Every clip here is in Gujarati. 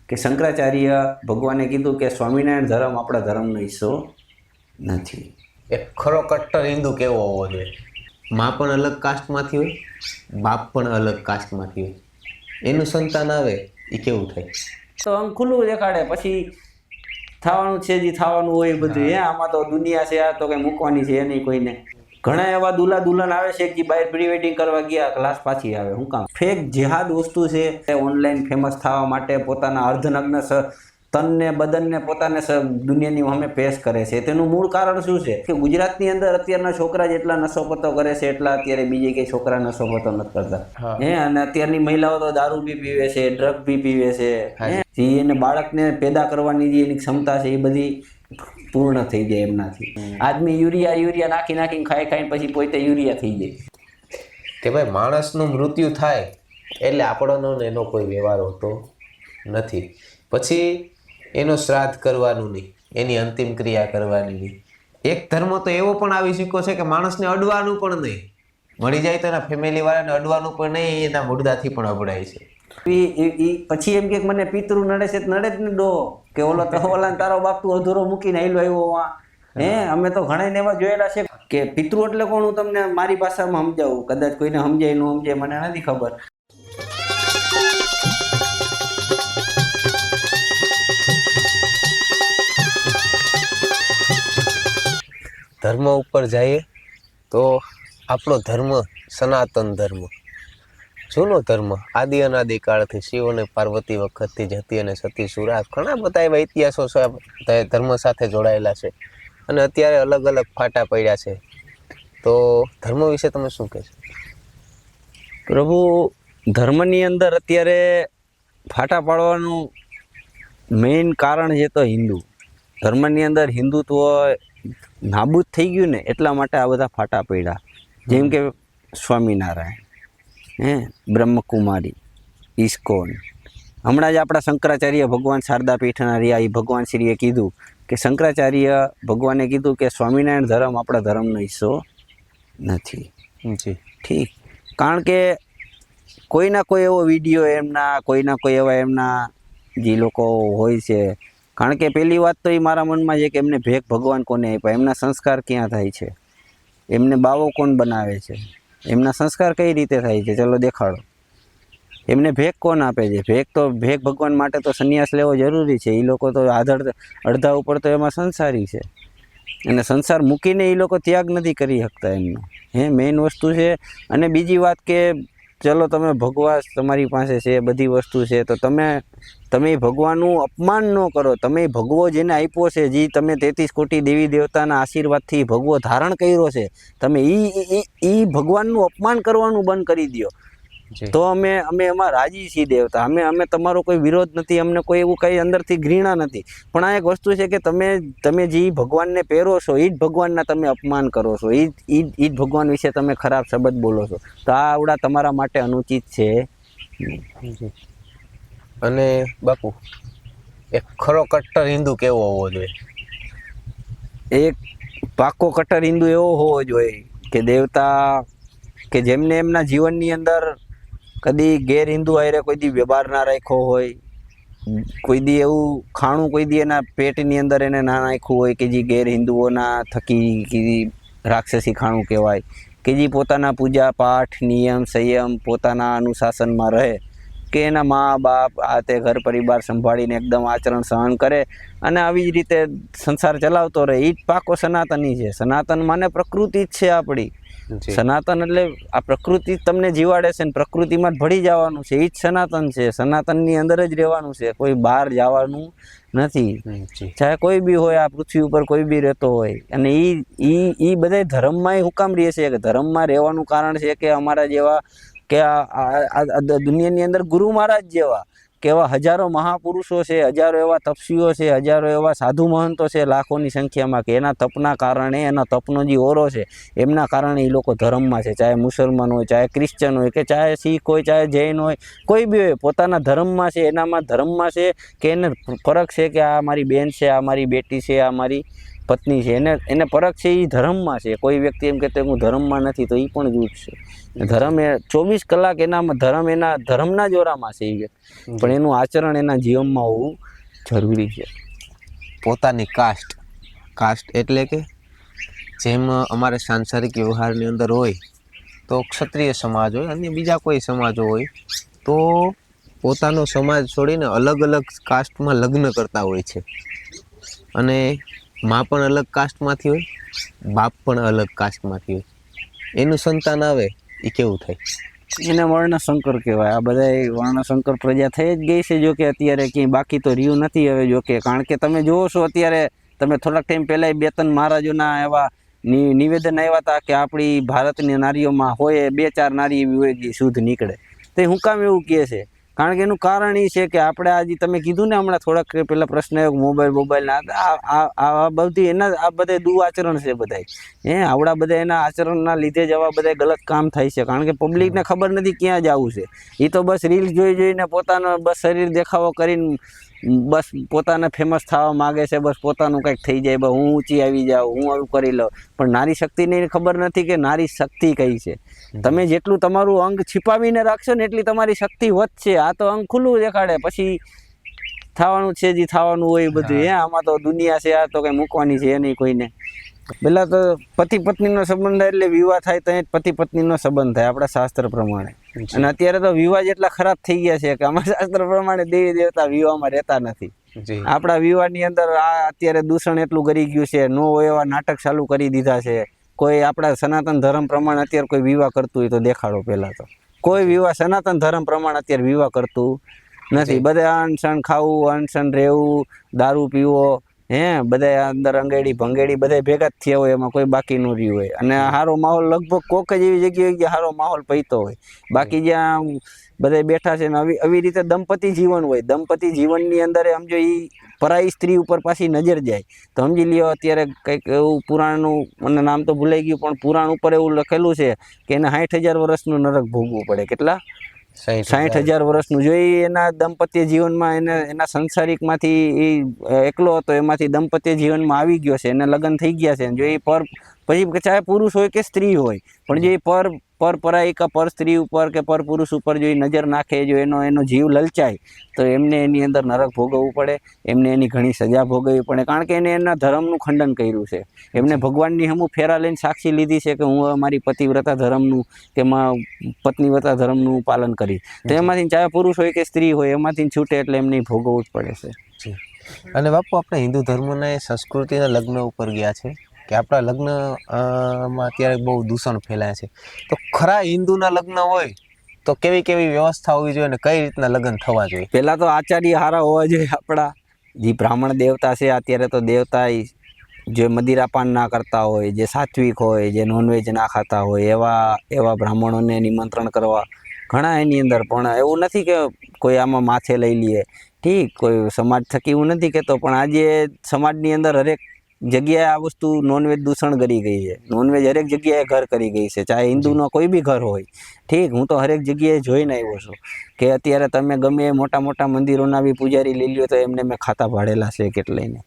કે શંકરાચાર્ય ભગવાને કીધું કે સ્વામિનારાયણ ધર્મ આપણા ધર્મનો હિસ્સો નથી. એક ખરો કટ્ટર હિન્દુ કેવો હોવો જોઈએ? માં પણ અલગ કાસ્ટમાંથી હોય, બાપ પણ અલગ કાસ્ટમાંથી હોય, એનું સંતાન આવે એ કેવું થાય? તો આમ ખુલ્લું દેખાડે, પછી થવાનું છે જે થવાનું હોય બધું. આમાં તો દુનિયા છે, આ તો કઈ મૂકવાની છે નહીં કોઈને. ઘણા એવા દુલ્હા દુલ્હન આવે છે કે બહાર પ્રી વેડિંગ કરવા ગયા, ક્લાસ પાછી આવે. શું કામ? ફેક જેહાદ વસ્તુ છે. ઓનલાઈન ફેમસ થવા માટે પોતાના અર્ધનગ્ન તનને બદનને પોતાને દુનિયાની સામે પેશ કરે છે. તેનું મૂળ કારણ શું છે કે ગુજરાતની અંદર અત્યારના છોકરા જેટલા નશોપતો કરે છે એટલા અત્યારે બીજે કઈ છોકરા નશોપતો નથી કરતા. અને અત્યારની મહિલાઓ તો દારૂ બી પીવે છે, ડ્રગ બી પીવે છે. જે એને બાળકને પેદા કરવાની જે એની ક્ષમતા છે એ બધી પૂર્ણ થઈ જાય એમનાથી. આદમી યુરિયા નાખીને ખાઈને પછી પોતે યુરિયા થઈ જાય. કે ભાઈ માણસનું મૃત્યુ થાય એટલે આપણનો એનો કોઈ વ્યવહાર હોતો નથી. પછી એનો શ્રાદ્ધ કરવાનું નહીં, એની અંતિમ ક્રિયા કરવાની નહીં. એક ધર્મ તો એવો પણ આવી શક્યો છે કે માણસને અડવાનું પણ નહીં, મળી જાય તો એના ફેમિલી વાળાને અડવાનું પણ નહીં, એના મુર્દાથી પણ અબડાય છે. પછી એમ કે મને પિતૃ નડે છે, નડે જ ને ડો કે ઓલા તારો બાપ તું અધૂરો મૂકીને આયલો આવ્યો. અમે તો ઘણા એવા જોયેલા છે કે પિતૃ એટલે કોણ, હું તમને મારી ભાષામાં સમજાવું, કદાચ કોઈને સમજાય ન સમજાય મને નથી ખબર. ધર્મ ઉપર જઈએ તો આપણો ધર્મ સનાતન ધર્મ, જૂનો ધર્મ, આદિ અનાદિ કાળથી શિવ અને પાર્વતી વખતથી જતી અને સતી સુરા, ઘણા બધા એવા ઇતિહાસો ધર્મ સાથે જોડાયેલા છે. અને અત્યારે અલગ અલગ ફાટા પડ્યા છે. તો ધર્મ વિશે તમે શું કહેશો? પ્રભુ, ધર્મની અંદર અત્યારે ફાટા પાડવાનું મેઇન કારણ છે તો હિન્દુ ધર્મની અંદર હિન્દુત્વ નાબૂદ થઈ ગયું ને એટલા માટે આ બધા ફાટા પડ્યા. જેમ કે સ્વામિનારાયણ, બ્રહ્મકુમારી, ઇસ્કોન. હમણાં જ આપણા શંકરાચાર્ય ભગવાન શારદા પીઠના રહ્યા, એ ભગવાન શ્રીએ કીધું કે શંકરાચાર્ય ભગવાને કીધું કે સ્વામિનારાયણ ધર્મ આપણા ધર્મનો હિસ્સો નથી. ઠીક, કારણ કે કોઈના કોઈ એવો વિડીયો એમના, કોઈના કોઈ એવા એમના જે લોકો હોય છે. કારણ કે પહેલી વાત તો એ મારા મનમાં છે કે એમને ભેખ ભગવાન કોને આપ્યા, એમના સંસ્કાર ક્યાં થાય છે, એમને બાવો કોણ બનાવે છે, એમના સંસ્કાર કઈ રીતે થાય છે, ચલો દેખાડો. એમને ભેખ કોણ આપે છે? ભેખ ભગવાન માટે તો સંન્યાસ લેવો જરૂરી છે. એ લોકો તો અડધા ઉપર તો એમાં સંસારી છે, અને સંસાર મૂકીને એ લોકો ત્યાગ નથી કરી શકતા એમનો. મેઇન વસ્તુ છે. અને બીજી વાત કે ચલો તમે ભગવા તમારી પાસે છે, બધી વસ્તુ છે, તો તમે ભગવાનનું અપમાન ન કરો. તમે ભગવો જેને આપ્યો છે, જે તમે 33 કોટી દેવી દેવતાના આશીર્વાદથી ભગવો ધારણ કર્યો છે, તમે એ ભગવાનનું અપમાન કરવાનું બંધ કરી દો. તો અમે એમાં રાજી છીએ દેવતા. અમે તમારો કોઈ વિરોધ નથી, અમને કોઈ એવું કંઈ અંદરથી ઘૃણા નથી. પણ આ એક વસ્તુ છે કે તમે જે ભગવાનને પહેરો છો એ જ ભગવાનના તમે અપમાન કરો છો, એ જ ભગવાન વિશે તમે ખરાબ શબ્દ બોલો છો. તો આ આવડા તમારા માટે અનુચિત છે. અને બાપુ, એક ખરો કટ્ટર હિન્દુ કેવો હોવો જોઈએ? એક પાકો કટ્ટર હિન્દુ એવો હોવો જોઈએ કે દેવતા, કે જેમને એમના જીવનની અંદર કદી ગેર હિન્દુ આયરે કોઈ દી વ્યવહાર ના રાખ્યો હોય, કોઈ દી એવું ખાણું કોઈ દી એના પેટની અંદર એને ના નાખ્યું હોય કે જે ગેર હિન્દુઓના થકી રાક્ષસી ખાણું કહેવાય, કે જે પોતાના પૂજા પાઠ નિયમ સંયમ પોતાના અનુશાસનમાં રહે, કે એના મા બાપ આ તે ઘર પરિવાર સંભાળીને એકદમ આચરણ સહન કરે અને આવી જ રીતે સંસાર ચલાવતો રહે. એ જ પાકો સનાતની છે. સનાતન માને પ્રકૃતિ જ છે આપણી. સનાતન એટલે આ પ્રકૃતિ તમને જીવાડે છે ને પ્રકૃતિમાં જ ભળી જવાનું છે. એ જ સનાતન છે. સનાતનની અંદર જ રહેવાનું છે, કોઈ બહાર જવાનું નથી. ચાહે કોઈ બી હોય, આ પૃથ્વી ઉપર કોઈ બી રહેતો હોય. અને એ બધા ધર્મમાં હું કામ રહે છે? કે ધર્મમાં રહેવાનું કારણ છે કે અમારા જેવા કે આ દુનિયાની અંદર ગુરુ મહારાજ જેવા કે એવા હજારો મહાપુરુષો છે, હજારો એવા તપસ્વીઓ છે, હજારો એવા સાધુ મહંતો છે લાખોની સંખ્યામાં, કે એના તપના કારણે, એના તપનો જે ઓરો છે એમના કારણે એ લોકો ધર્મમાં છે. ચાહે મુસલમાન હોય, ચાહે ક્રિશ્ચન હોય, કે ચાહે શીખ હોય, ચાહે જૈન હોય, કોઈ બી હોય, પોતાના ધર્મમાં છે. એનામાં ધર્મમાં છે કે એને ફરક છે કે આ મારી બેન છે, આ મારી બેટી છે, આ મારી પત્ની છે એને પરખ છે એ ધર્મમાં છે. કોઈ વ્યક્તિ એમ કહેતો હું ધર્મમાં નથી તો એ પણ જૂઠ છે. ધર્મ એ 24 કલાક એનામાં ધર્મ એના ધર્મના જોરામાં છે એ વ્યક્તિ, પણ એનું આચરણ એના જીવનમાં હોવું જરૂરી છે. પોતાની કાસ્ટ એટલે કે જેમ અમારે સાંસારિક વ્યવહારની અંદર હોય તો ક્ષત્રિય સમાજ હોય અને બીજા કોઈ સમાજો હોય તો પોતાનો સમાજ છોડીને અલગ અલગ કાસ્ટમાં લગ્ન કરતા હોય છે. અને માં પણ અલગ કાસ્ટમાંથી હોય, બાપ પણ અલગ કાસ્ટમાંથી હોય. એનું સંતાન આવે એ કેવું થાય? એને વર્ણશંકર કહેવાય. આ બધા વર્ણશંકર પ્રજા થઈ જ ગઈ છે. જો કે અત્યારે ક્યાંય બાકી તો રહ્યું નથી હવે. જો કે કારણ કે તમે જોવો છો અત્યારે, તમે થોડાક ટાઈમ પહેલાં 2-3 મહારાજોના એવા નિવેદન આવ્યા હતા કે આપણી ભારતની નારીઓમાં હોય 2-4 નારી એવી હોય જે શુદ્ધ નીકળે. તો હું કામ એવું કહે છે? કારણ કે એનું કારણ એ છે કે આપણે આજે તમે કીધું ને હમણાં થોડાક પહેલાં પ્રશ્ન આવ્યો મોબાઈલના આ બધી એના આ બધા દુઆચરણ છે બધાય. આવડા બધા એના આચરણના લીધે જ આવા બધા ગલત કામ થાય છે. કારણ કે પબ્લિકને ખબર નથી ક્યાં જવું છે. એ તો બસ રીલ્સ જોઈને પોતાનો બસ શરીર દેખાવો કરીને બસ પોતાને ફેમસ થવા માગે છે. બસ પોતાનું કંઈક થઈ જાય, બસ હું ઊંચી આવી જાઉં, હું આવું કરી લઉં. પણ નારી શક્તિને ખબર નથી કે નારી શક્તિ કઈ છે. તમે જેટલું તમારું અંગ छिपाવીને રાખશો ને એટલી તમારી શક્તિ વધશે. આ તો અંગ ખુલ્લું દેખાડે પછી થવાનું છે જે થવાનું હોય બધું. આમાં તો દુનિયા છે, આ તો કઈ મૂકવાની છે નહીં કોઈને. પેલા તો પતિ પત્નીનો સંબંધ થાય એટલે વિવાહ થાય તો પતિ પત્નીનો સંબંધ થાય આપણા શાસ્ત્ર પ્રમાણે. અને અત્યારે તો વિવાહ જેટલા ખરાબ થઈ ગયા છે કે અમારા શાસ્ત્ર પ્રમાણે દેવી દેવતા વિવાહમાં રહેતા નથી. આપણા વિવાહની અંદર આ અત્યારે દૂષણ એટલું કરી ગયું છે. નો હોય એવા નાટક ચાલુ કરી દીધા છે. કોઈ આપણા સનાતન ધર્મ પ્રમાણે અત્યારે કોઈ વિવાહ કરતું હોય તો દેખાડો. પહેલા તો કોઈ વિવાહ સનાતન ધર્મ પ્રમાણે અત્યારે વિવાહ કરતું નથી. બધા અનશન ખાવું, અનશન રહેવું, દારૂ પીવો, બધા અંદર અંગેડી ભંગેડી બધા ભેગા જ થયા હોય, એમાં કોઈ બાકી ન રહ્યું હોય. અને સારો માહોલ લગભગ કોક જ એવી જગ્યાએ જ્યાં સારો માહોલ પૈતો હોય. બાકી જ્યાં બધા બેઠા છે ને આવી રીતે દંપતી જીવન હોય. દંપતી જીવનની અંદર સમજો એ પરાઈ સ્ત્રી ઉપર પાછી નજર જાય તો સમજી લ્યો અત્યારે કંઈક એવું પુરાણનું મને નામ તો ભૂલાઈ ગયું, પણ પુરાણ ઉપર એવું લખેલું છે કે એને 60,000 વર્ષનું નરક ભોગવું પડે. કેટલા? 60,000 વર્ષનું. જો એના દંપત્ય જીવનમાં એને એના સંસારિકમાંથી એ એકલો હતો, એમાંથી દંપત્ય જીવનમાં આવી ગયો છે, એને લગ્ન થઈ ગયા છે. જો એ પછી ચાહે પુરુષ હોય કે સ્ત્રી હોય, પણ જો એ પરાઈ કે પર સ્ત્રી ઉપર કે પર પુરુષ ઉપર જો એ નજર નાખે, જો એનો જીવ લલચાય તો એમને એની અંદર નરક ભોગવવું પડે. એમને એની ઘણી સજા ભોગવવી પડે. કારણ કે એને એના ધર્મનું ખંડન કર્યું છે. એમને ભગવાનની હમું ફેરા લઈને સાક્ષી લીધી છે કે હું મારી પતિવ્રતા ધર્મનું કે પત્નીવ્રતા ધર્મનું પાલન કરી. તો એમાંથી ચાહે પુરુષ હોય કે સ્ત્રી હોય એમાંથી છૂટે એટલે એમને ભોગવવું જ પડે છે. અને બાપુ આપણે હિન્દુ ધર્મના સંસ્કૃતિના લગ્ન ઉપર ગયા છે કે આપણા લગ્ન માં અત્યારે બહુ દૂષણ ફેલાય છે. તો ખરા હિન્દુના લગ્ન હોય તો કેવી કેવી વ્યવસ્થા હોવી જોઈએ અને કઈ રીતના લગ્ન થવા જોઈએ? પહેલાં તો આચાર્ય હારા હોવા જોઈએ. આપણા જે બ્રાહ્મણ દેવતા છે અત્યારે તો દેવતા જે મદિરાપાન ના કરતા હોય, જે સાત્વિક હોય, જે નોનવેજ ના ખાતા હોય એવા બ્રાહ્મણોને નિમંત્રણ કરવા ઘણા એની અંદર. પણ એવું નથી કે કોઈ આમાં માથે લઈ લઈએ. ઠીક, કોઈ સમાજ થકી એવું નથી કહેતો, પણ આજે સમાજની અંદર હરેક જગ્યાએ આ વસ્તુ નોનવેજ દૂષણ કરી ગઈ છે. નોનવેજ હરેક જગ્યાએ ઘર કરી ગઈ છે, ચાહે હિન્દુનો કોઈ બી ઘર હોય. ઠીક, હું તો હરેક જગ્યાએ જોઈને આવ્યો છું કે અત્યારે તમે ગમે મોટા મોટા મંદિરોના બી પૂજારી લઈ લ્યો તો એમને મેં ખાતા ભાડેલા છે કેટલાયને.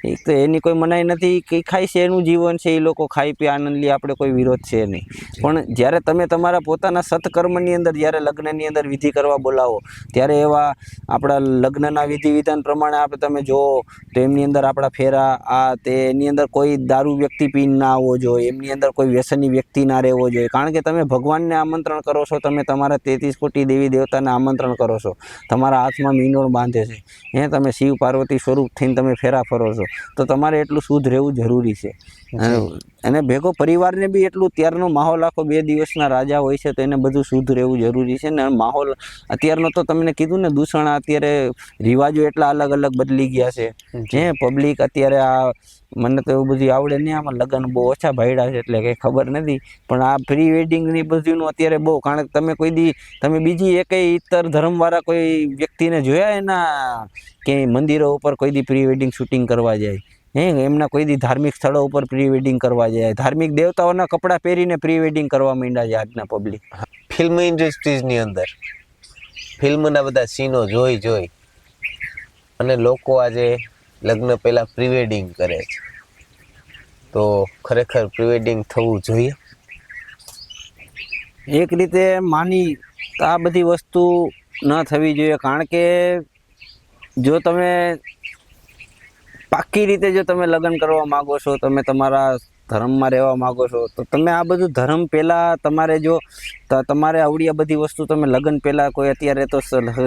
એક તો એની કોઈ મનાઈ નથી કે ખાય છે, એનું જીવન છે, એ લોકો ખાઈ પી આનંદ લે, આપણે કોઈ વિરોધ છે નહીં. પણ જ્યારે તમે તમારા પોતાના સત્કર્મની અંદર જ્યારે લગ્નની અંદર વિધિ કરવા બોલાવો ત્યારે એવા આપણા લગ્નના વિધિ વિધાન પ્રમાણે આપણે તમે જુઓ તો એમની અંદર આપણા ફેરા એની અંદર કોઈ દારૂ વ્યક્તિ પીને ના આવવો જોઈએ, એમની અંદર કોઈ વ્યસની વ્યક્તિ ના રહેવો જોઈએ. કારણ કે તમે ભગવાનને આમંત્રણ કરો છો, તમે તમારા 33 કોટી દેવી દેવતાને આમંત્રણ કરો છો, તમારા હાથમાં મીનોળ બાંધે છે, તમે શિવ પાર્વતી સ્વરૂપ થઈને તમે ફેરા ફરો છો, તો તમારે એટલું શુદ્ધ રહેવું જરૂરી છે. અને ભેગો પરિવારને બી એટલું, ત્યારનો માહોલ આખો 2 દિવસના રાજા હોય છે તો એને બધું શુદ્ધ રહેવું જરૂરી છે. ને માહોલ અત્યારનો તો તમને કીધું ને દૂષણ, અત્યારે રિવાજો એટલા અલગ અલગ બદલી ગયા છે. પબ્લિક અત્યારે મને તો એવું બધું આવડે નહીં, આમાં લગ્ન બહુ ઓછા ભાડ્યા છે એટલે કંઈ ખબર નથી. પણ આ પ્રી વેડિંગની બધીનું અત્યારે બહુ, કારણ કે તમે બીજી એકેય ઇતર ધર્મવાળા કોઈ વ્યક્તિને જોયા એના કે મંદિરો ઉપર કોઈ દી પ્રી વેડિંગ શૂટિંગ કરવા જાય? એમના કોઈ દી ધાર્મિક સ્થળો ઉપર પ્રી વેડિંગ કરવા જાય? ધાર્મિક દેવતાઓના કપડાં પહેરીને પ્રી વેડિંગ કરવા માંડ્યા છે આજના પબ્લિક. ફિલ્મ ઇન્ડસ્ટ્રીઝની અંદર ફિલ્મના બધા સીનો જોઈ અને લોકો આજે લગ્ન પહેલાં પ્રી વેડિંગ કરે છે. તો ખરેખર પ્રી વેડિંગ થવું જોઈએ? એક રીતે માની તો આ બધી વસ્તુ ન થવી જોઈએ, કારણ કે જો તમે પાક્કી રીતે જો તમે લગ્ન કરવા માગો છો, તમે તમારા ધર્મમાં રહેવા માગો છો, તો તમે આ બધું ધર્મ પહેલાં તમારે જો તમારે આવડી આ બધી વસ્તુ તમે લગ્ન પહેલાં કોઈ અત્યારે તો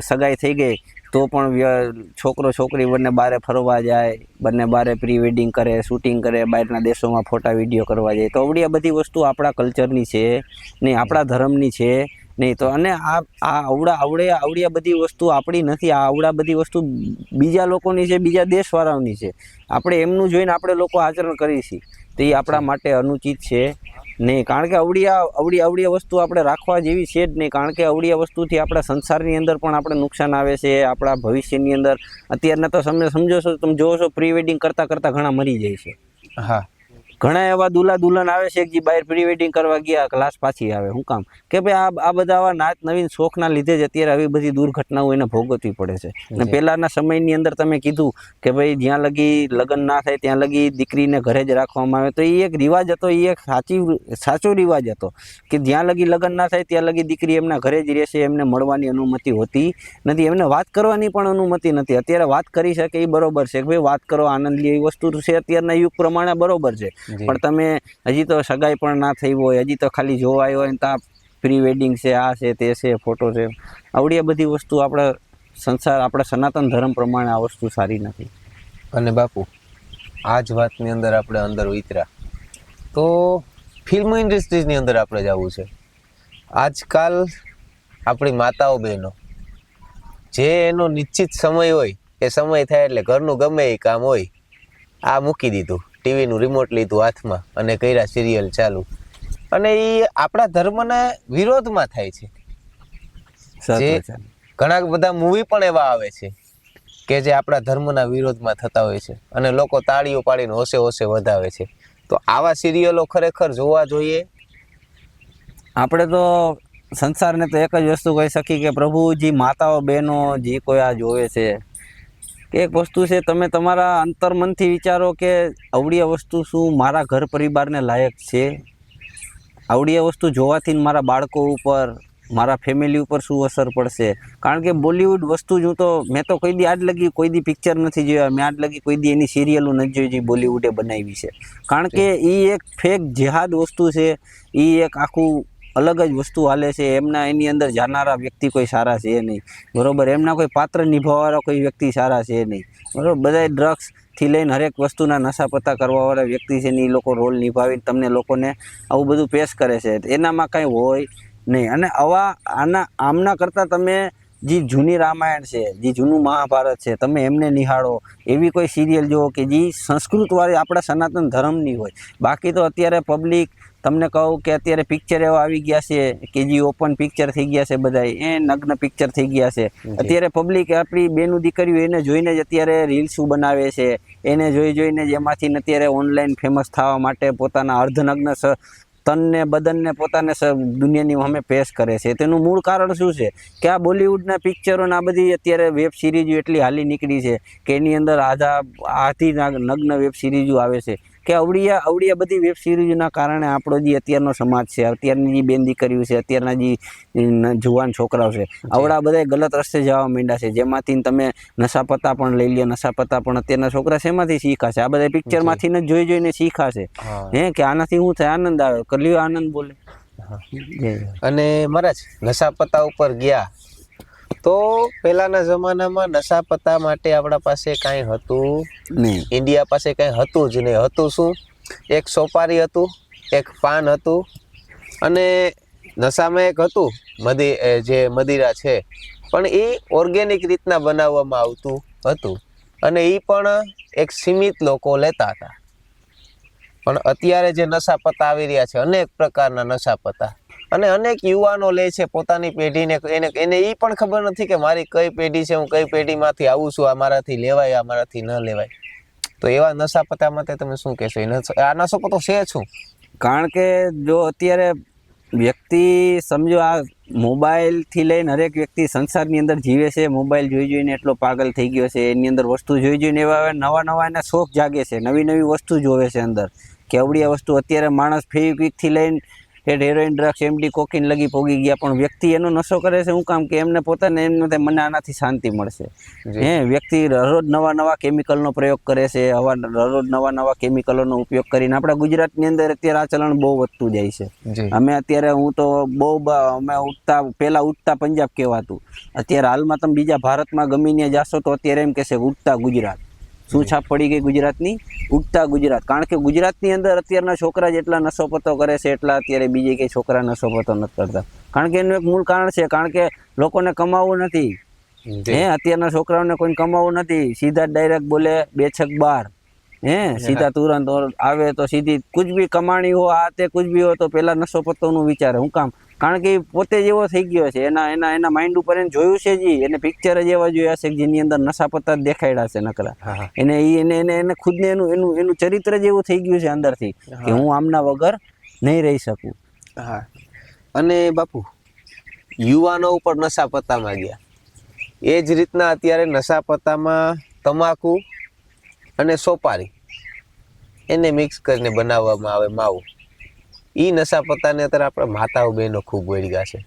સગાઈ થઈ ગઈ તો પણ છોકરો છોકરી બંને બારે ફરવા જાય, બંને બારે પ્રી વેડિંગ કરે, શૂટિંગ કરે, બહારના દેશોમાં ફોટા વિડીયો કરવા જાય, તો આવડી આ બધી વસ્તુ આપણા કલ્ચરની છે નહીં, આપણા ધર્મની છે નહીં. તો અને આ આવડી આ બધી વસ્તુ આપણી નથી, આ આવડા બધી વસ્તુ બીજા લોકોની છે, બીજા દેશવાળાઓની છે. આપણે એમનું જોઈને આપણે લોકો આચરણ કરીએ છીએ, તો એ આપણા માટે અનુચિત છે નહીં. કારણ કે આવડી વસ્તુ આપણે રાખવા જેવી છે જ નહીં, કારણ કે આવડી વસ્તુથી આપણા સંસારની અંદર પણ આપણે નુકસાન આવે છે, આપણા ભવિષ્યની અંદર. અત્યારના તો તમે સમજો છો, તમે જોવો છો પ્રી વેડિંગ કરતાં ઘણા મરી જાય છે. હા, ઘણા એવા દુલ્હા દુલ્હન આવે છે કે જે બહાર પ્રી વેડિંગ કરવા ગયા, ક્લાસ પાછી આવે. શું કામ? કે ભાઈ આ બધા આવા નાત નવીન શોખના લીધે જ અત્યારે આવી બધી દુર્ઘટનાઓ એને ભોગવવી પડે છે. અને પહેલાંના સમયની અંદર તમે કીધું કે ભાઈ જ્યાં લગી લગ્ન ના થાય ત્યાં લગી દીકરીને ઘરે જ રાખવામાં આવે, તો એ એક રિવાજ હતો, એ એક સાચો રિવાજ હતો કે જ્યાં લગી લગ્ન ના થાય ત્યાં લગી દીકરી એમના ઘરે જ રહેશે, એમને મળવાની અનુમતિ હોતી નથી, એમને વાત કરવાની પણ અનુમતિ નથી. અત્યારે વાત કરી શકે એ બરોબર છે કે ભાઈ વાત કરો, આનંદ લે, એ વસ્તુ છે અત્યારના યુગ પ્રમાણે બરોબર છે. પણ તમે હજી તો સગાઈ પણ ના થઈ હોય, હજી તો ખાલી જોવા આવ્યો હોય ને ત્યાં પ્રી વેડિંગ છે, આ છે, તે છે, ફોટો છે, આવડી આ બધી વસ્તુ આપણા આપણા સનાતન ધર્મ પ્રમાણે આ વસ્તુ સારી નથી. અને બાપુ આ જ વાતની અંદર આપણે ઉતર્યા તો ફિલ્મ ઇન્ડસ્ટ્રીઝની અંદર આપણે જવું છે. આજકાલ આપણી માતાઓ બહેનો જે એનો નિશ્ચિત સમય હોય એ સમય થાય એટલે ઘરનું ગમે એ કામ હોય, આ મૂકી દીધું, ટીવીનું રિમોટ લીધું હાથમાં અને કર્યા સિરિયલ ચાલુ, અને એ આપણા ધર્મના વિરોધમાં થાય છે. જે ઘણા બધા મૂવી પણ એવા આવે છે કે જે આપણા ધર્મના વિરોધમાં થતા હોય છે અને લોકો તાળીઓ પાડીને હોશે હોશે વધાવે છે. તો આવા સિરિયલો ખરેખર જોવા જોઈએ? આપણે તો સંસારને તો એક જ વસ્તુ કહી શકીએ કે પ્રભુજી, માતાઓ બહેનો જે કોઈ આ જોવે છે, કે એક વસ્તુ છે, તમે તમારા અંતર્મનથી વિચારો કે આવડી વસ્તુ શું મારા ઘર પરિવારને લાયક છે? આવડી વસ્તુ જોવાથી મારા બાળકો ઉપર, મારા ફેમિલી ઉપર શું અસર પડશે? કારણ કે બોલિવૂડ વસ્તુ મેં તો કોઈ દી આજ લગી કોઈ દી પિક્ચર નથી જોયા, મેં આજ લગી કોઈ દી એની સિરિયલો નથી જોઈ જે બોલિવૂડે બનાવી છે. કારણ કે એ એક ફેક જેહાદ વસ્તુ છે, એ એક આખું અલગ જ વસ્તુ હાલે છે. એની અંદર જાનારા વ્યક્તિ કોઈ સારા છે નહીં, બરોબર? એમના કોઈ પાત્ર નિભાવવાળા કોઈ વ્યક્તિ સારા છે નહીં, બરોબર? બધા ડ્રગ્સથી લઈને હરેક વસ્તુના નશા પતા કરવાવાળા વ્યક્તિ છે ને, એ લોકો રોલ નિભાવીને તમને લોકોને આવું બધું પેશ કરે છે. એનામાં કાંઈ હોય નહીં. અને આમના કરતાં તમે જે જૂની રામાયણ છે, જે જૂનું મહાભારત છે, તમે એમને નિહાળો, એવી કોઈ સિરિયલ જુઓ કે જે સંસ્કૃતવાળી આપણા સનાતન ધર્મની હોય. બાકી તો અત્યારે પબ્લિક, તમને કહું કે અત્યારે પિક્ચર એવા આવી ગયા છે કે જે ઓપન પિક્ચર થઈ ગયા છે, બધા એ નગ્ન પિક્ચર થઈ ગયા છે. અત્યારે પબ્લિક આપણી બેનું દીકરીઓ એને જોઈને જ અત્યારે રીલ્સો બનાવે છે, એને જોઈને જ એમાંથી અત્યારે ઓનલાઈન ફેમસ થવા માટે પોતાના અર્ધનગ્ન તનને બદનને પોતાને દુનિયાની સામે પેશ કરે છે. તેનું મૂળ કારણ શું છે કે આ બોલિવૂડના પિક્ચરો ને આ બધી અત્યારે વેબ સિરીઝો એટલી હાલી નીકળી છે કે એની અંદર આધી નગ્ન વેબ સિરીઝો આવે છે કે અવળિયા બધી વેબ સિરીઝના કારણે આપણો જે અત્યારનો સમાજ છે, અત્યારની જે બેન દીકરીઓ છે, અત્યારના જે જુવાન છોકરાઓ છે, આવડા બધા ગલત રસ્તે જવા માંડ્યા છે. જેમાંથી તમે નશા પત્તા પણ લઈ લ્યો, નશા પત્તા પણ અત્યારના છોકરા શેમાંથી શીખાશે? આ બધા પિક્ચરમાંથી જ જોઈને શીખાશે કે આનાથી શું થાય, આનંદ આવે, કર્યો આનંદ બોલે. અને મહારાજ નશા પત્તા ઉપર ગયા તો પહેલાના જમાનામાં નશા પત્તા માટે આપણા પાસે કાંઈ હતું નહીં, ઇન્ડિયા પાસે કાંઈ હતું જ નહીં. હતું શું? એક સોપારી હતું, એક પાન હતું, અને નશામાં એક હતું જે મદિરા છે, પણ એ ઓર્ગેનિક રીતના બનાવવામાં આવતું હતું અને એ પણ એક સીમિત લોકો લેતા હતા. પણ અત્યારે જે નશા પત્તા આવી રહ્યા છે, અનેક પ્રકારના નશા પત્તા, અને અનેક યુવાનો લે છે પોતાની પેઢીને, એને એ પણ ખબર નથી કે મારી કઈ પેઢી છે, હું કઈ પેઢીમાંથી આવું છું, આ મારાથી લેવાય, આ મારાથી ન લેવાય. તો એવા નશા પત્તા માટે તમે શું કહેશો? આ નશો પત્તો છે શું? કારણ કે જો અત્યારે વ્યક્તિ સમજો, આ મોબાઈલથી લઈને હરેક વ્યક્તિ સંસારની અંદર જીવે છે, મોબાઈલ જોઈ જોઈને એટલો પાગલ થઈ ગયો છે, એની અંદર વસ્તુ જોઈ જોઈને એવા હવે નવા નવા એના શોખ જાગે છે, નવી નવી વસ્તુ જોવે છે અંદર, કે આવડી આ વસ્તુ અત્યારે માણસ ફેવિક્વિકથી લઈને હેરોઇન, ડ્રગ્સ, એમડી, કોકીન લગી પોગી ગયા, પણ વ્યક્તિ એનો નશો કરે છે. શું કામ? કે એમને પોતાને એમ નથી મને આનાથી શાંતિ મળશે. વ્યક્તિ દરરોજ નવા નવા કેમિકલનો પ્રયોગ કરે છે, દરરોજ નવા નવા કેમિકલોનો ઉપયોગ કરીને આપણા ગુજરાતની અંદર અત્યારે આ ચલણ બહુ વધતું જાય છે. અમે અત્યારે હું તો અમે પહેલા ઉઠતા પંજાબ કહેવાતું, અત્યારે હાલમાં તમે બીજા ભારતમાં ગમે ત્યાં જાશો તો અત્યારે એમ કહેશે ઉઠતા ગુજરાત. શું છાપ પડી ગઈ ગુજરાતની? ઉઠતા ગુજરાત. કારણ કે ગુજરાતની અંદર અત્યારના છોકરા જેટલા નશોપતો કરે છે એટલા અત્યારે બીજે કંઈ છોકરા નશોપતો નથી કરતા. કારણ કે એનું એક મૂળ કારણ છે, કારણ કે લોકોને કમાવું નથી. અત્યારના છોકરાઓને કોઈ કમાવું નથી, સીધા ડાયરેક્ટ બોલે બેછક બાર, સીધા તુરંત આવે તો સીધી કુછ બી કમાણી હો આ તે કુછ બી હો તો પેલા નશોપતોનું વિચારે. શું કામ? કારણ કે પોતે જ એવો થઈ ગયો છે, એના માઇન્ડ ઉપર એને જોયું છે જી, એને પિક્ચર જ એવા જોયા છે જેની અંદર નશાપત્તા જ દેખાડ્યા છે નકરા. એને ખુદને એનું ચરિત્ર જ એવું થઈ ગયું છે અંદરથી કે હું આમના વગર નહીં રહી શકું. હા. અને બાપુ, યુવાનો ઉપર નશાપત્તામાં ગયા, એ જ રીતના અત્યારે નશાપત્તામાં તમાકુ અને સોપારી એને મિક્સ કરીને બનાવવામાં આવે માવું. એ નશાપત્તાને અત્યારે આપણે માતાઓ બહેનો ખૂબ વળગ્યા છે.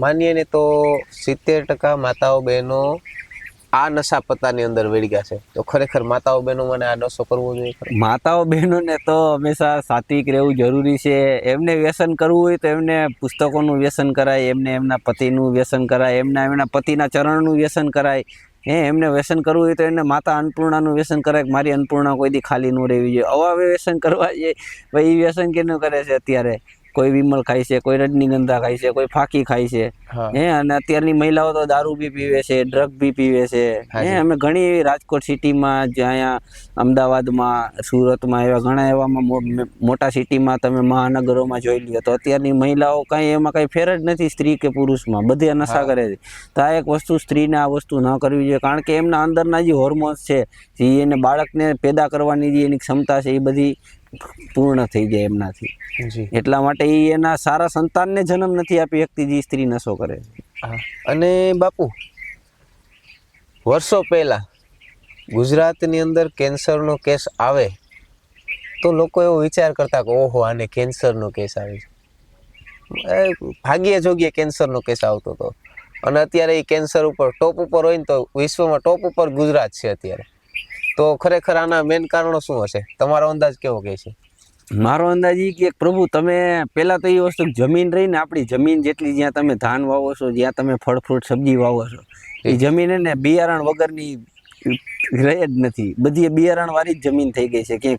માનીએ ને તો 70% માતાઓ બહેનો આ નશાપત્તાની અંદર વળગ્યા છે. તો ખરેખર માતાઓ બહેનો મને આ નશો કરવો જોઈએ? માતાઓ બહેનોને તો હંમેશા સાત્વિક રહેવું જરૂરી છે. એમને વ્યસન કરવું હોય તો એમને પુસ્તકોનું વ્યસન કરાય, એમને એમના પતિનું વ્યસન કરાય, એમના પતિના ચરણનું વ્યસન કરાય. એમને વ્યસન કરવું હોય તો એને માતા અન્નપૂર્ણાનું વ્યસન કરાય, મારી અન્નપૂર્ણા કોઈ દી ખાલી ન રહેવી જોઈએ. આવા વ્યસન કરવા જોઈએ. ભાઈ એ વ્યસન કેનું કરે છે અત્યારે? કોઈ વિમલ ખાય છે, કોઈ રજનીગંધા ખાય છે, કોઈ ફાકી ખાય છે. અને અત્યારની મહિલાઓ તો દારૂ બી પીવે છે, ડ્રગ બી પીવે છે. અમે ઘણી એવી રાજકોટ સિટીમાં, જ્યાં અમદાવાદમાં, સુરતમાં, એવા ઘણા એવામાં મોટા સિટીમાં તમે મહાનગરોમાં જોઈ લ્યો તો અત્યારની મહિલાઓ કાંઈ એમાં કાંઈ ફેર જ નથી સ્ત્રી કે પુરુષમાં, બધે નશા કરે છે. તો આ એક વસ્તુ સ્ત્રીને આ વસ્તુ ન કરવી જોઈએ, કારણ કે એમના અંદરના જે હોર્મોન્સ છે, જે એને બાળકને પેદા કરવાની જે એની ક્ષમતા છે, એ બધી પૂર્ણ થઈ જાય એમનાથી. એટલા માટે એ એના સારા સંતાનને જન્મ નથી આપી શકતી જે સ્ત્રી નશો કરે. અને બાપુ, વર્ષો પહેલા ગુજરાતની અંદર કેન્સરનો કેસ આવે તો લોકો એવો વિચાર કરતા કે ઓહો આને કેન્સરનો કેસ આવે છે. ભાગ્યે જોગ્યે કેન્સરનો કેસ આવતો હતો. અને અત્યારે એ કેન્સર ઉપર ટોપ ઉપર હોય ને તો વિશ્વમાં ટોપ ઉપર ગુજરાત છે અત્યારે. તો ખરેખર આના મેઇન કારણો શું હશે? તમારો અંદાજ કેવો કહે છે? મારો અંદાજ એ કે પ્રભુ, તમે પહેલા તો એ વસ્તુ જમીન રહીને આપણી જમીન જેટલી, જ્યાં તમે ધાન વાવો છો, જ્યાં તમે ફળ ફ્રૂટ સબ્જી વાવો છો, એ જમીન એને બિયારણ વગરની રહે જ નથી. બધી બિયારણ વાળી જ જમીન થઈ ગઈ છે, કે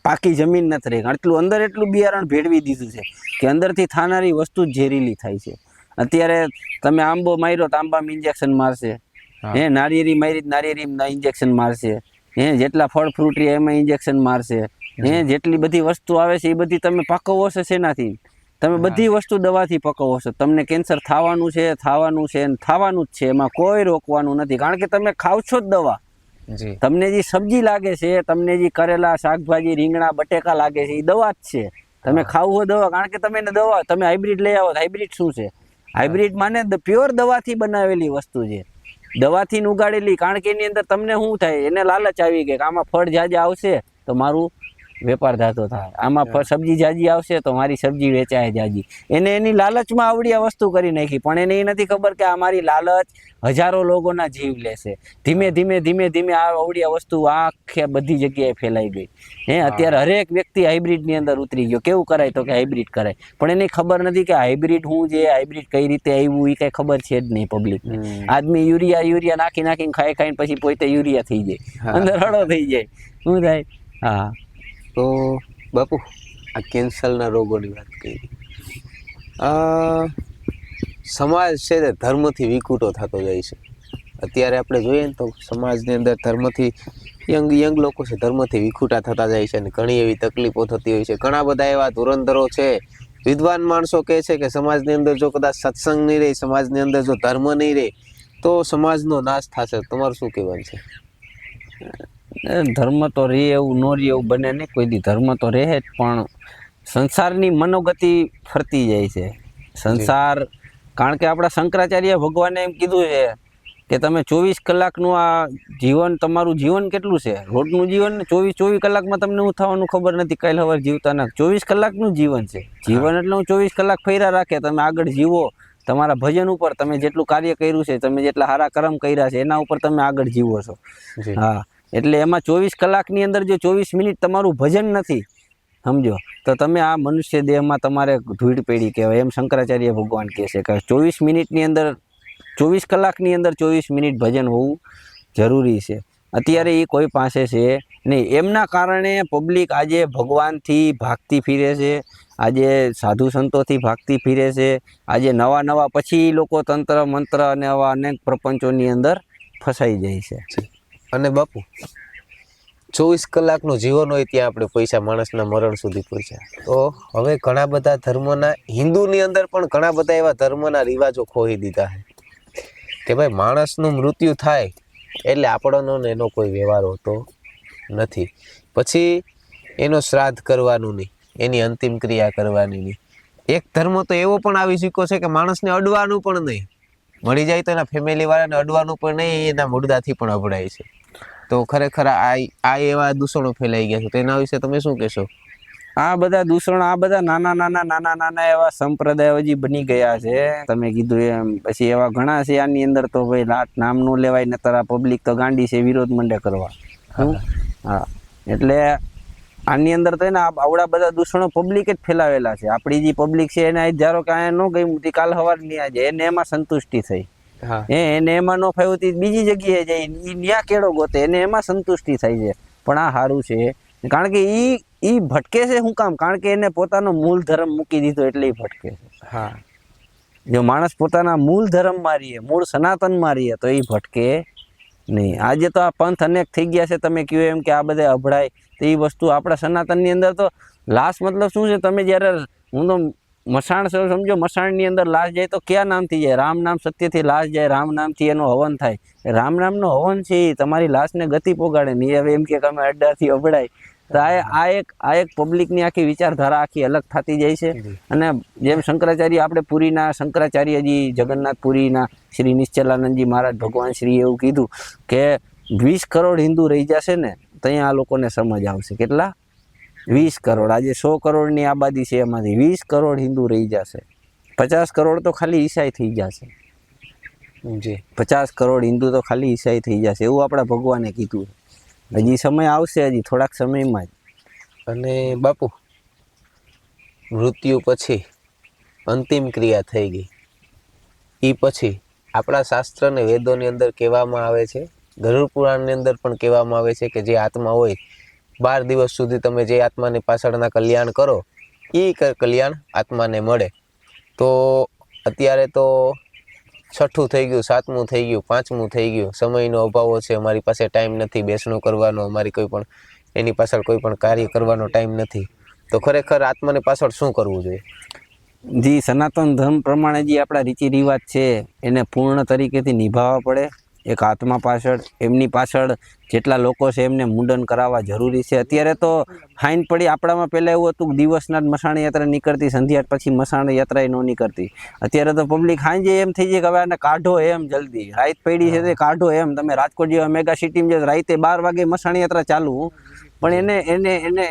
પાકી જમીન નથી રહી. આટલું અંદર એટલું બિયારણ ભેળવી દીધું છે કે અંદરથી થનારી વસ્તુ જ ઝેરીલી થાય છે. અત્યારે તમે આંબો માર્યો તો આંબામાં ઇન્જેક્શન મારશે, નારિયેરી મારી નારિયેરીમાં ઇન્જેક્શન મારશે, જેટલા ફળ ફ્રૂટ એમાં ઇન્જેક્શન મારશે. જેટલી બધી વસ્તુ આવે છે એ બધી તમે પકવો છો શેનાથી? તમે બધી વસ્તુ દવાથી પકવો છો. તમને કેન્સર થવાનું છે, થવાનું જ છે. એમાં કોઈ રોકવાનું નથી, કારણ કે તમે ખાવ છો જ દવા. તમને જે સબ્જી લાગે છે, તમને જે કરેલા, શાકભાજી, રીંગણા, બટેકા લાગે છે, એ દવા જ છે. તમે ખાવો દવા, કારણ કે તમે દવા, તમે હાઇબ્રિડ લઈ આવો. હાઇબ્રિડ શું છે? હાઇબ્રિડ માને પ્યોર દવાથી બનાવેલી વસ્તુ છે, દવાથી ઉગાડેલી. કારણ કે એની અંદર તમને શું થાય? એને લાલચ આવી ગઈ કે આમાં ફળ જાજા આવશે તો મારું વેપાર ધાતો થાય, આમાં સબ્જી જાજી આવશે તો મારી સબ્જી વેચાય જાજી. એને એની લાલચમાં આવડી આ વસ્તુ કરી નાખી, પણ એને એ નથી ખબર કે આ મારી લાલચ હજારો લોકોના જીવ લેશે. ધીમે ધીમે ધીમે ધીમે આ આવડી આ વસ્તુ આખે બધી જગ્યાએ ફેલાઈ ગઈ. અત્યારે હરેક વ્યક્તિ હાઇબ્રિડની અંદર ઉતરી ગયો. કેવું કરાય? તો કે હાઇબ્રિડ કરાય. પણ એને ખબર નથી કે હાઇબ્રિડ શું છે, હાઇબ્રિડ કઈ રીતે આવ્યું, એ કઈ ખબર છે જ નહીં પબ્લિકને. આદમી યુરિયા નાખીને ખાઈને પછી પોતે યુરિયા થઈ જાય, અંદર હળો થઈ જાય. શું થાય? હા. તો બાપુ, આ કેન્સરના રોગોની વાત કરી. સમાજ છે તે ધર્મથી વિકૃતો થતો જાય છે. અત્યારે આપણે જોઈએ ને તો સમાજની અંદર ધર્મથી યંગ લોકો છે, ધર્મથી વિખૂટા થતા જાય છે અને ઘણી એવી તકલીફો થતી હોય છે. ઘણા બધા એવા ધુરંધરો છે, વિદ્વાન માણસો કહે છે કે સમાજની અંદર જો કદાચ સત્સંગ નહીં રહે, સમાજની અંદર જો ધર્મ નહીં રહે તો સમાજનો નાશ થશે. તમારું શું કહેવાનું છે? ધર્મ તો રહે એવું ન રહે એવું બને નહીં. કોઈ દી ધર્મ તો રહે જ, પણ સંસારની મનોગતિ ફરતી જાય છે. સંસાર, કારણ કે આપણા શંકરાચાર્ય ભગવાને એમ કીધું છે કે તમે 24 કલાકનું આ જીવન, તમારું જીવન કેટલું છે, રોજનું જીવન 24 કલાકમાં તમને હું થવાનું ખબર નથી, કાલે સવારે જીવતા ના, 24 કલાકનું જીવન છે. જીવન એટલે હું 24 કલાક ફર્યા રાખે, તમે આગળ જીવો, તમારા ભજન ઉપર તમે જેટલું કાર્ય કર્યું છે, તમે જેટલા સારા કર્મ કર્યા છે એના ઉપર તમે આગળ જીવો છો. હા, એટલે એમાં 24 કલાકની અંદર જો 24 મિનિટ તમારું ભજન નથી, સમજો, તો તમે આ મનુષ્ય દેહમાં તમારે ધૂળ પેઢી કહેવાય. એમ શંકરાચાર્ય ભગવાન કહે છે કે 24 મિનિટની અંદર, 24 કલાકની અંદર 24 મિનિટ ભજન હોવું જરૂરી છે. અત્યારે એ કોઈ પાસે છે નહીં. એમના કારણે પબ્લિક આજે ભગવાનથી ભાગતી ફીરે છે, આજે સાધુ સંતોથી ભાગતી ફીરે છે, આજે નવા નવા પછી લોકો તંત્ર મંત્ર અને આવા અનેક પ્રપંચોની અંદર ફસાઈ જાય છે. અને બાપુ 24 કલાકનું જીવન હોય ત્યાં આપણે પૈસા માણસના મરણ સુધી પહોંચ્યા. તો હવે ઘણા બધા ધર્મોના, હિન્દુની અંદર પણ ઘણા બધા એવા ધર્મના રિવાજો ખોઈ દીધા છે કે ભાઈ માણસનું મૃત્યુ થાય એટલે આપણનો ને એનો કોઈ વ્યવહાર હોતો નથી. પછી એનો શ્રાદ્ધ કરવાનું નહીં, એની અંતિમ ક્રિયા કરવાની નહીં. એક ધર્મ તો એવો પણ આવી ચૂક્યો છે કે માણસને અડવાનું પણ નહીં, મળી જાય તો એના ફેમિલી વાળાને અડવાનું પણ નહીં, એના મુર્દાથી પણ અભડાય છે. તો ખરેખર આ એવા દૂષણો ફેલાઈ ગયા છે, તો એના વિશે તમે શું કહેશો? આ બધા દૂષણો, આ બધા નાના એવા સંપ્રદાયો હજી બની ગયા છે, તમે કીધું એમ. પછી એવા ઘણા છે આની અંદર, તો ભાઈ લાટ નામ નું લેવાય, નતર આ પબ્લિક તો ગાંડી છે, વિરોધ મંડે કરવા. હા, એટલે આની અંદર તો એને આવડા બધા દૂષણો પબ્લિક જ ફેલાવેલા છે. આપણી જે પબ્લિક છે એને ધારો કે આ ન ગઈ, કાલ સવાર ની આજે એને એમાં સંતુષ્ટિ થઈ, એને એમાં ન ફાવ્યું બીજી જગ્યાએ જાય, ન્યા કેળો ગોતે, એને એમાં સંતુષ્ટિ થાય છે. પણ આ સારું છે, કારણ કે ઈ ભટકે છે. શું કામ? કારણ કે એને પોતાનો મૂળ ધર્મ મૂકી દીધો એટલે ઈ ભટકે છે. હા, જો માણસ પોતાના મૂળ ધર્મમાં રહીએ, મૂળ સનાતનમાં રહીએ, તો એ ભટકે નહીં. આજે તો આ પંથ અનેક થઈ ગયા છે, તમે કહ્યું એમ કે આ બધા અભડાય, તો એ વસ્તુ આપણા સનાતનની અંદર તો લાશ મતલબ શું છે? તમે જ્યારે, હું તો મસાણ સમજો, મસાણની અંદર લાશ જાય તો કયા નામથી જાય? રામ નામ સત્યથી લાશ જાય, રામ નામથી એનો હવન થાય. રામ નામનો હવન છે એ તમારી લાશને ગતિ પોગાડે નહીં. હવે એમ કે અમે અડ્ડાથી અભડાય, તો આ એક પબ્લિકની આખી વિચારધારા આખી અલગ થતી જાય છે. અને જેમ શંકરાચાર્ય, આપણે પુરીના શંકરાચાર્યજી, જગન્નાથપુરીના શ્રી નિશ્ચલાનંદજી મહારાજ ભગવાન શ્રી એવું કીધું કે 20 કરોડ હિન્દુ રહી જશે ને, ત્યાં આ લોકોને સમજ આવશે. કેટલા? 20 કરોડ. આજે 100 કરોડની આબાદી છે, એમાંથી 20 કરોડ હિન્દુ રહી જશે. 50 કરોડ તો ખાલી ઈસાઈ થઈ જશે. 50 કરોડ હિન્દુ તો ખાલી ઈસાઈ થઈ જશે, એવું આપણા ભગવાને કીધું. હજી સમય આવશે, હજી થોડાક સમયમાં જ. અને બાપુ, મૃત્યુ પછી અંતિમ ક્રિયા થઈ ગઈ, એ પછી આપણા શાસ્ત્ર અને વેદોની અંદર કહેવામાં આવે છે, ગરુડ પુરાણની અંદર પણ કહેવામાં આવે છે કે જે આત્મા હોય 12 દિવસ સુધી તમે જે આત્માની પાછળના કલ્યાણ કરો, એ કલ્યાણ આત્માને મળે. તો અત્યારે તો 6ઠું થઈ ગયું, 7મું થઈ ગયું, 5મું થઈ ગયું, સમયનો અભાવ છે, અમારી પાસે ટાઈમ નથી બેસણું કરવાનો, અમારી કોઈ પણ એની પાછળ કોઈ પણ કાર્ય કરવાનો ટાઈમ નથી. તો ખરેખર આત્માની પાછળ શું કરવું જોઈએ? જે સનાતન ધર્મ પ્રમાણે જે આપણા રીતિ રિવાજ છે એને પૂર્ણ તરીકેથી નિભાવવા પડે. એક આત્મા પાછળ, એમની પાછળ જેટલા લોકો છે એમને મુંડન કરાવવા જરૂરી છે. અત્યારે તો ફાઇન પડી. આપણામાં પહેલાં એવું હતું કે દિવસના જ મસાણ યાત્રા નીકળતી, સંધ્યા પછી મસાણ યાત્રા ન નીકળતી. અત્યારે તો પબ્લિક સાંજે એમ થઈ જાય કે હવે આને કાઢો એમ જલ્દી, રાત પડી છે તે કાઢો એમ. તમે રાજકોટ જેવા મેગા સિટીમાં રાતે 12 વાગે મસાણ યાત્રા ચાલુ, પણ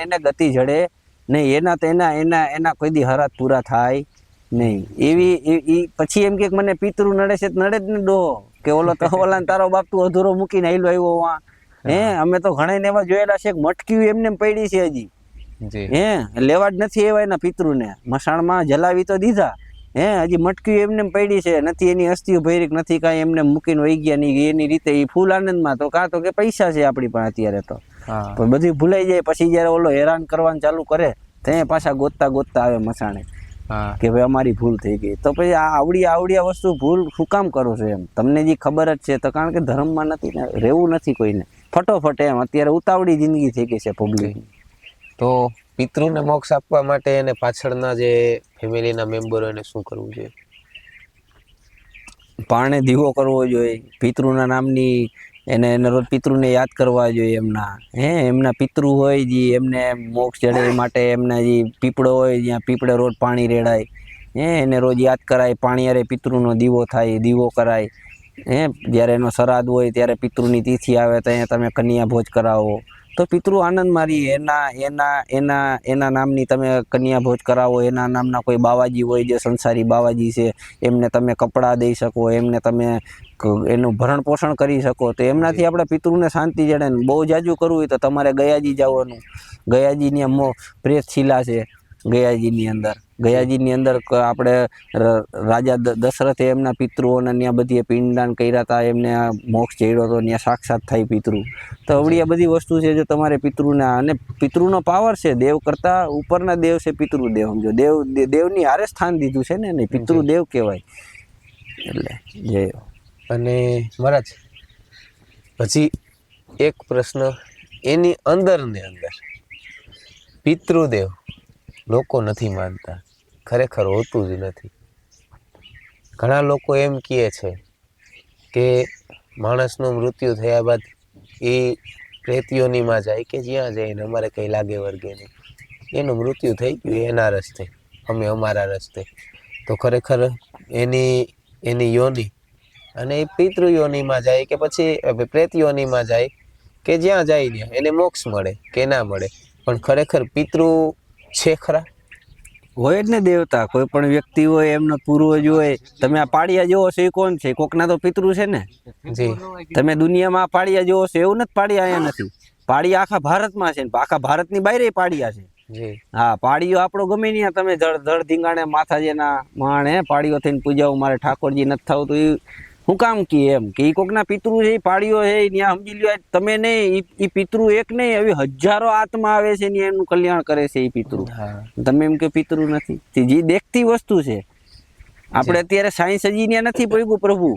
એને ગતિ જડે નહીં. એના કોઈ દી હરાત પૂરા થાય નહીં. એવી પછી એમ કે મને પિતૃ નડે છે, નડે જ ને ડોહો, કે ઓલા તારો બાપ તું અધૂરો મૂકીને આયલો આવ્યો વાં. અમે તો ઘણા ને એવા જોયેલા છે, મટક્યું એમને પડી છે હજી, લેવા જ નથી એવા એના પિતૃને. મસાણમાં જલાવી તો દીધા, હજી મટક્યું એમને પડી છે, નથી એની અસ્થિઓ ભૈરિક, નથી કાંઈ, એમને મૂકીને વહી ગયા નહીં એની રીતે. એ ફૂલ આનંદમાં, તો કાં તો કે પૈસા છે આપણી પણ અત્યારે તો, પણ બધું ભૂલાઈ જાય. પછી જયારે ઓલો હેરાન કરવાનું ચાલુ કરે, ત્યાં પાછા ગોતતા આવે મસાણે કે ભાઈ અમારી ભૂલ થઈ ગઈ. તો પછી આ આવડી વસ્તુ ભૂલ શું કામ કરો છો? એમ તમને જે ખબર જ છે, તો કારણ કે ધર્મમાં નથી ને, રહેવું નથી કોઈને ફટોફટ. એમ અત્યારે ઉતાવળી જિંદગી થઈ ગઈ છે પબ્લિક. તો પિતૃને મોક્ષ આપવા માટે એને પાછળના જે ફેમિલીના મેમ્બરો એને શું કરવું જોઈએ? પારણે દીવો કરવો જોઈએ, પિતૃના નામની એને રોજ પિતૃને યાદ કરવા જોઈએ. એમના પિતૃ હોય જે એમને મોક્ષ જડે એ માટે એમના જે પીપળો હોય, જ્યાં પીપળે રોજ પાણી રેડાય, એને રોજ યાદ કરાય, પાણી અરે પિતૃનો દીવો થાય, દીવો કરાય. જ્યારે એનો શ્રાદ્ધ હોય ત્યારે પિતૃની તિથિ આવે તો અહીંયા તમે કન્યા ભોજ કરાવો, તો પિતૃ આનંદ મારી એના એના એના એના નામની તમે કન્યા ભોજ કરાવો. એના નામના કોઈ બાવાજી હોય જે સંસારી બાવાજી છે, એમને તમે કપડાં દઈ શકો, એમને તમે એનું ભરણ પોષણ કરી શકો, તો એમનાથી આપણે પિતૃને શાંતિ જડે ને. બહુ જાજુ કરવું હોય તો તમારે ગયાજી જવાનું. ગયાજીની પ્રેત શિલા છે ગયાજીની અંદર. ગયાજીની અંદર આપણે રાજા દશરથે એમના પિતૃઓને ત્યાં બધી પિંડદાન કર્યા હતા, એમને મોક્ષ ચડ્યો હતો, ત્યાં સાક્ષાત થાય પિતૃ. તો આવડી આ બધી વસ્તુ છે જો તમારે પિતૃના, અને પિતૃનો પાવર છે, દેવ કરતા ઉપરના દેવ છે પિતૃદેવ. સમજો દેવની હારે સ્થાન દીધું છે ને, નહીં પિતૃદેવ કહેવાય. એટલે જય. અને મહારાજ પછી એક પ્રશ્ન, એની અંદર ને અંદર પિતૃદેવ લોકો નથી માનતા, ખરેખર હોતું જ નથી. ઘણા લોકો એમ કહે છે કે માણસનું મૃત્યુ થયા બાદ એ પ્રેતીઓનીમાં જાય કે જ્યાં જઈને અમારે કંઈ લાગે વર્ગે નહીં, એનું મૃત્યુ થઈ ગયું એના રસ્તે, અમે અમારા રસ્તે. તો ખરેખર એની યોની અને એ પિતૃ યોનીમાં જાય કે પછી પ્રેત યોનીમાં જાય કે જ્યાં જાય ને એને મોક્ષ મળે કે ના મળે, પણ ખરેખર પિતૃ છે ખરા? હોય જ ને દેવતા. કોઈ પણ વ્યક્તિ હોય, એમનો પૂર્વજ હોય. તમે આ પાળિયા જોવો છો એ કોણ છે? કોકના તો પિતૃ છે ને. જી. તમે દુનિયામાં પાળિયા જોવો છો એવું નથી, પાળિયા અહીંયા નથી. પાળિયા આખા ભારતમાં છે, આખા ભારતની બહાર પાળિયા છે. જી. હા, પાળીઓ આપણો ગમે ત્યાં તમે ધડ ધીંગાણે માથાજીના માણે પાળીઓ થઈને પૂજાઓ મારે ઠાકોરજી નથી થવું, તો એ શું કામ કે એમ કે એ કોકના પિતૃ છે, પાળીઓ છે, ત્યાં સમજી લ્યો. તમે નહીં, એ પિતૃ એક નહીં, એવી હજારો આત્મા આવે છે ને એનું કલ્યાણ કરે છે એ પિતૃ. તમે એમ કે પિતૃ નથી, જે દેખતી વસ્તુ છે. આપણે અત્યારે સાયન્સ હજી ત્યાં નથી પહોંચ્યું પ્રભુ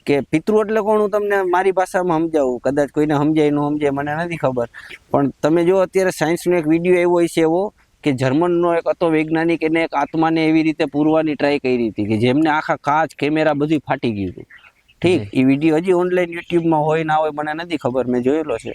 કે પિતૃ એટલે કોણ. હું તમને મારી ભાષામાં સમજાવું, કદાચ કોઈને સમજાય ન સમજાય મને નથી ખબર, પણ તમે જો અત્યારે સાયન્સનો એક વિડીયો એવો છે એવો કે જર્મનનો એક હતો વૈજ્ઞાનિક, એને એક આત્માને એવી રીતે પૂરવાની ટ્રાય કરી હતી કે જેમને આખા કાચ કેમેરા બધું ફાટી ગયું હતું. ઠીક, એ વિડીયો હજી ઓનલાઈન યુટ્યુબમાં હોય ના હોય મને નથી ખબર, મેં જોયેલો છે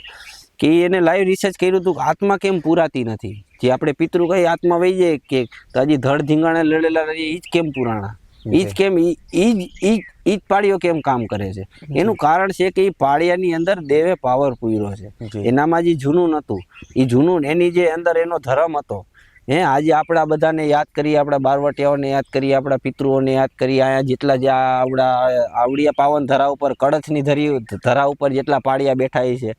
કે એને લાઈવ રિસર્ચ કર્યું હતું કે આત્મા કેમ પૂરાતી નથી. જે આપણે પિતૃ કઈ આત્મા વહી જાય કે હજી ધડ ધીંગાણે લડેલા રહીએ, એ જ કેમ પુરાણા, એ જ કેમ ઈ જ પાળીઓ કેમ કામ કરે છે. એનું કારણ છે કે એ પાળિયાની અંદર દેવે પાવર પૂર્યો છે. એનામાં જે જૂનું નહોતું, એ જૂનું એની જે અંદર એનો ધર્મ હતો. આજે આપણા બધાને યાદ કરીએ, આપણા બારવટિયાઓને યાદ કરીએ, આપણા પિતૃઓને યાદ કરીએ. અહીંયા જેટલા જે આવડિયા પાવન ધરા ઉપર, કળશની ધરા ઉપર જેટલા પાળિયા બેઠા છે,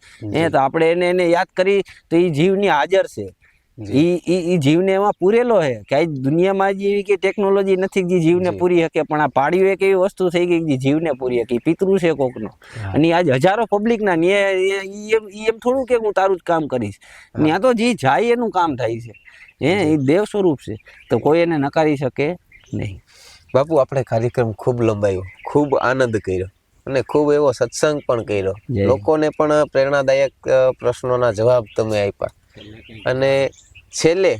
તો આપણે એને યાદ કરી તો એ જીવની હાજર છે. એ જીવને એમાં પૂરેલો છે કે આ દુનિયામાં જ એવી કે ટેકનોલોજી નથી જે જીવને પૂરી શકે, પણ આ પાળીઓ એક એવી વસ્તુ થઈ ગઈ જે જીવને પૂરી શકે. પિતૃ છે કોકનો, અને આજ હજારો પબ્લિકના એમ થોડું કે હું તારું જ કામ કરીશ, ત્યાં તો જે જાય એનું કામ થાય છે. એ દેવ સ્વરૂપ છે, તો કોઈ એને નકારી શકે નહીં. બાપુ, આપણે કાર્યક્રમ ખૂબ લંબાયો, ખૂબ આનંદ કર્યો અને ખૂબ એવો સત્સંગ પણ કર્યો. લોકોને પણ પ્રેરણાદાયક પ્રશ્નોના જવાબ તમે આપ્યા. અને છેલ્લે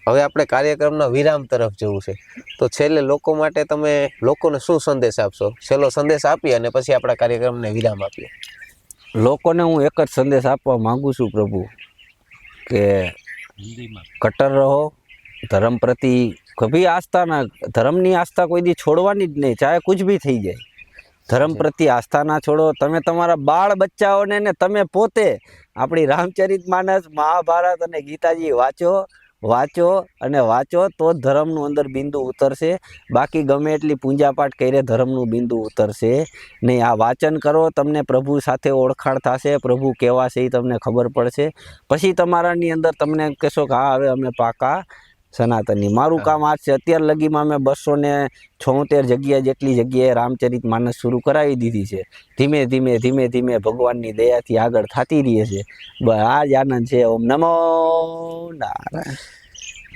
હવે આપણે કાર્યક્રમના વિરામ તરફ જવું છે, તો છેલ્લે લોકો માટે તમે લોકોને શું સંદેશ આપશો? છેલ્લો સંદેશ આપી અને પછી આપણા કાર્યક્રમને વિરામ આપીએ. લોકોને હું એક જ સંદેશ આપવા માંગુ છું પ્રભુ, કે કટ્ટર રહો, ધર્મ પ્રતિ કભી આસ્થા ના, ધર્મની આસ્થા કોઈ દી છોડવાની જ નહીં, ચાહે કુછ ભી થઈ જાય. ધર્મ પ્રતિ આસ્થા ના છોડો. તમે તમારા બાળ બચ્ચાઓને ને તમે પોતે આપણી રામચરિત માનસ, મહાભારત અને ગીતાજી વાંચો અને વાંચો, તો જ ધર્મનું અંદર બિંદુ ઉતરશે. બાકી ગમે એટલી પૂજાપાઠ કરે, ધર્મનું બિંદુ ઉતરશે નહીં. આ વાંચન કરો, તમને પ્રભુ સાથે ઓળખાણ થશે, પ્રભુ કેવા છે એ તમને ખબર પડશે. પછી તમારાની અંદર તમને કહેશો કે હા હવે અમે પાકા સનાતની. મારું કામ આ છે. અત્યાર લગીમાં મેં 276 જગ્યા જેટલી જગ્યાએ રામચરિત માનસ શરૂ કરાવી દીધી છે. ધીમે ધીમે ભગવાનની દયાથી આગળ થતી રહી છે. આ જ આનંદ છે. ઓમ નમો નારાયણ.